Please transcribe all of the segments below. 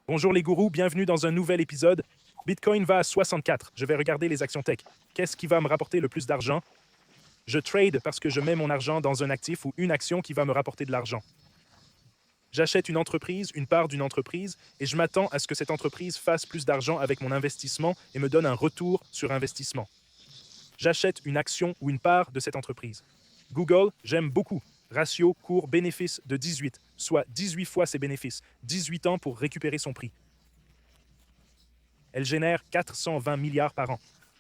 Bonjour les gourous, bienvenue dans un nouvel épisode. Bitcoin va à 64. Je vais regarder les actions tech. Qu'est-ce qui va me rapporter le plus d'argent? Je trade parce que je mets mon argent dans un actif ou une action qui va me rapporter de l'argent. J'achète une entreprise, une part d'une entreprise, et je m'attends à ce que cette entreprise fasse plus d'argent avec mon investissement et me donne un retour sur investissement. J'achète une action ou une part de cette entreprise. Google, j'aime beaucoup. Ratio cours-bénéfice de 18, soit 18 fois ses bénéfices, 18 ans pour récupérer son prix. Elle génère 420 milliards par an.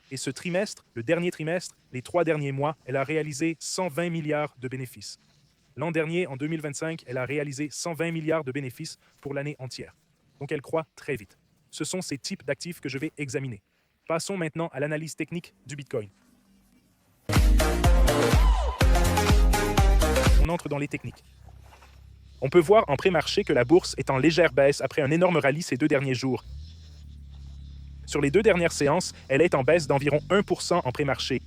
Et ce trimestre, le dernier trimestre, les 3 derniers mois, elle a réalisé 120 milliards de bénéfices. L'an dernier, en 2025, elle a réalisé 120 milliards de bénéfices pour l'année entière. Donc elle croît très vite. Ce sont ces types d'actifs que je vais examiner. Passons maintenant à l'analyse technique du Bitcoin. On entre dans les techniques. On peut voir en pré-marché que la bourse est en légère baisse après un énorme rallye ces 2 derniers jours. Sur les 2 dernières séances, elle est en baisse d'environ 1% en pré-marché.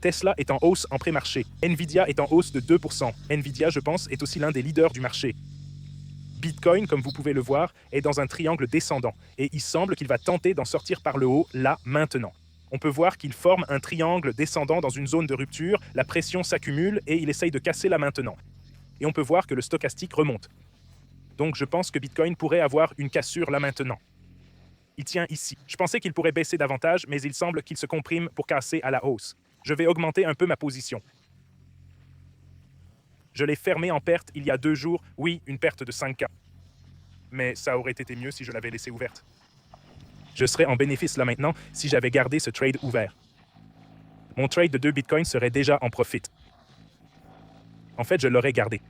Tesla est en hausse en pré-marché. Nvidia est en hausse de 2%. Nvidia, je pense, est aussi l'un des leaders du marché. Bitcoin, comme vous pouvez le voir, est dans un triangle descendant et il semble qu'il va tenter d'en sortir par le haut, là, maintenant. On peut voir qu'il forme un triangle descendant dans une zone de rupture, la pression s'accumule et il essaye de casser là maintenant. Et on peut voir que le stochastique remonte. Donc je pense que Bitcoin pourrait avoir une cassure là maintenant. Il tient ici. Je pensais qu'il pourrait baisser davantage, mais il semble qu'il se comprime pour casser à la hausse. Je vais augmenter un peu ma position. Je l'ai fermé en perte il y a 2 jours. Oui, une perte de 5K. Mais ça aurait été mieux si je l'avais laissée ouverte. Je serais en bénéfice là maintenant si j'avais gardé ce trade ouvert. Mon trade de 2 bitcoins serait déjà en profit. En fait, je l'aurais gardé.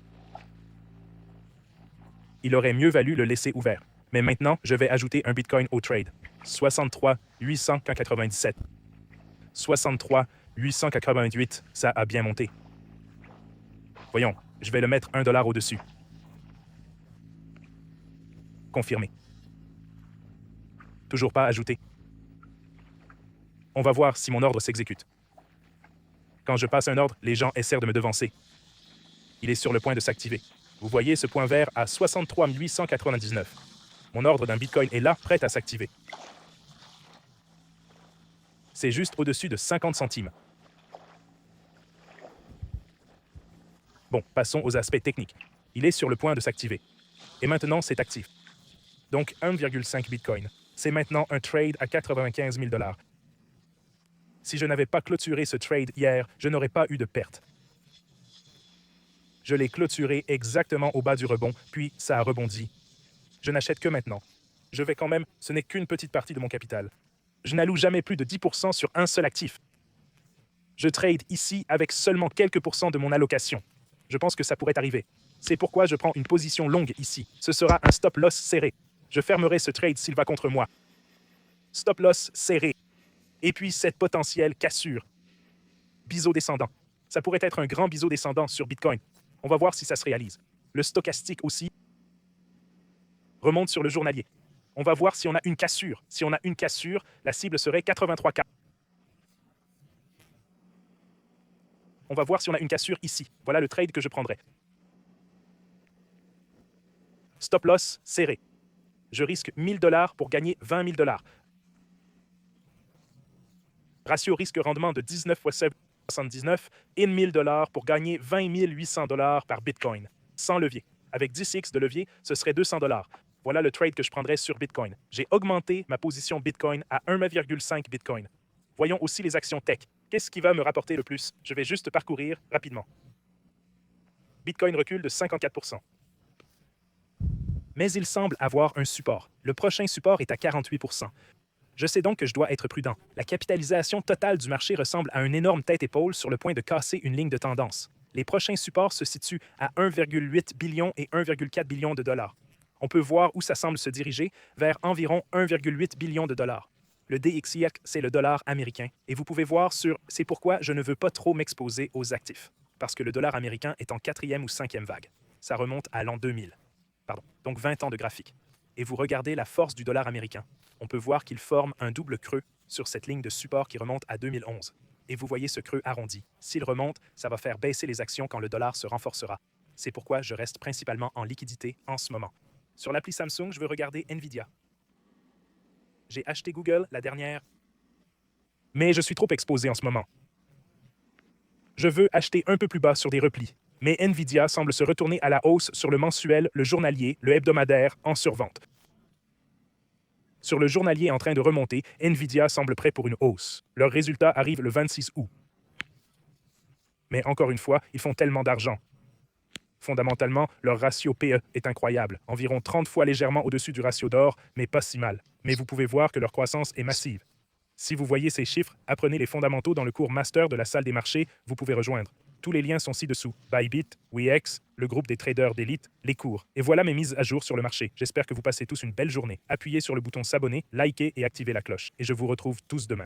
Il aurait mieux valu le laisser ouvert. Mais maintenant, je vais ajouter un bitcoin au trade. 63 897. 63 888, ça a bien monté. Voyons, je vais le mettre $1 au-dessus. Confirmé. Toujours pas ajouté. On va voir si mon ordre s'exécute. Quand je passe un ordre, les gens essaient de me devancer. Il est sur le point de s'activer. Vous voyez ce point vert à 63 899. Mon ordre d'un bitcoin est là, prêt à s'activer. C'est juste au-dessus de 50 centimes. Bon, passons aux aspects techniques. Il est sur le point de s'activer. Et maintenant, c'est actif. Donc 1,5 bitcoin. C'est maintenant un trade à 95 000 $. Si je n'avais pas clôturé ce trade hier, je n'aurais pas eu de perte. Je l'ai clôturé exactement au bas du rebond, puis ça a rebondi. Je n'achète que maintenant. Je vais quand même, ce n'est qu'une petite partie de mon capital. Je n'alloue jamais plus de 10% sur un seul actif. Je trade ici avec seulement quelques pourcents de mon allocation. Je pense que ça pourrait arriver. C'est pourquoi je prends une position longue ici. Ce sera un stop loss serré. Je fermerai ce trade s'il va contre moi. Stop loss serré. Et puis cette potentielle cassure. Biseau descendant. Ça pourrait être un grand biseau descendant sur Bitcoin. On va voir si ça se réalise. Le stochastique aussi remonte sur le journalier. On va voir si on a une cassure. Si on a une cassure, la cible serait 83K. On va voir si on a une cassure ici. Voilà le trade que je prendrai. Stop loss serré. Je risque 1000 $ pour gagner 20 000 $. Ratio risque-rendement de 19 fois 79 et 1000 $ pour gagner 20 800 $ par Bitcoin, sans levier. Avec 10x de levier, ce serait 200 $. Voilà le trade que je prendrais sur Bitcoin. J'ai augmenté ma position Bitcoin à 1,5 Bitcoin. Voyons aussi les actions tech. Qu'est-ce qui va me rapporter le plus? Je vais juste parcourir rapidement. Bitcoin recule de 54%. Mais il semble avoir un support. Le prochain support est à 48%. Je sais donc que je dois être prudent. La capitalisation totale du marché ressemble à une énorme tête-épaule sur le point de casser une ligne de tendance. Les prochains supports se situent à 1,8 billion et 1,4 billion de dollars. On peut voir où ça semble se diriger, vers environ 1,8 billion de dollars. Le DXY, c'est le dollar américain. Et vous pouvez voir sur... C'est pourquoi je ne veux pas trop m'exposer aux actifs. Parce que le dollar américain est en 4e ou 5e vague. Ça remonte à l'an 2000. Donc 20 ans de graphique. Et vous regardez la force du dollar américain. On peut voir qu'il forme un double creux sur cette ligne de support qui remonte à 2011. Et vous voyez ce creux arrondi. S'il remonte, ça va faire baisser les actions quand le dollar se renforcera. C'est pourquoi je reste principalement en liquidité en ce moment. Sur l'appli Samsung, je veux regarder Nvidia. J'ai acheté Google la dernière. Mais je suis trop exposé en ce moment. Je veux acheter un peu plus bas sur des replis. Mais Nvidia semble se retourner à la hausse sur le mensuel, le journalier, le hebdomadaire, en survente. Sur le journalier en train de remonter, Nvidia semble prêt pour une hausse. Leurs résultats arrivent le 26 août. Mais encore une fois, ils font tellement d'argent. Fondamentalement, leur ratio PE est incroyable, environ 30 fois légèrement au-dessus du ratio d'or, mais pas si mal. Mais vous pouvez voir que leur croissance est massive. Si vous voyez ces chiffres, apprenez les fondamentaux dans le cours master de la salle des marchés, vous pouvez rejoindre. Tous les liens sont ci-dessous. Bybit, Wex, le groupe des traders d'élite, les cours. Et voilà mes mises à jour sur le marché. J'espère que vous passez tous une belle journée. Appuyez sur le bouton s'abonner, likez et activez la cloche. Et je vous retrouve tous demain.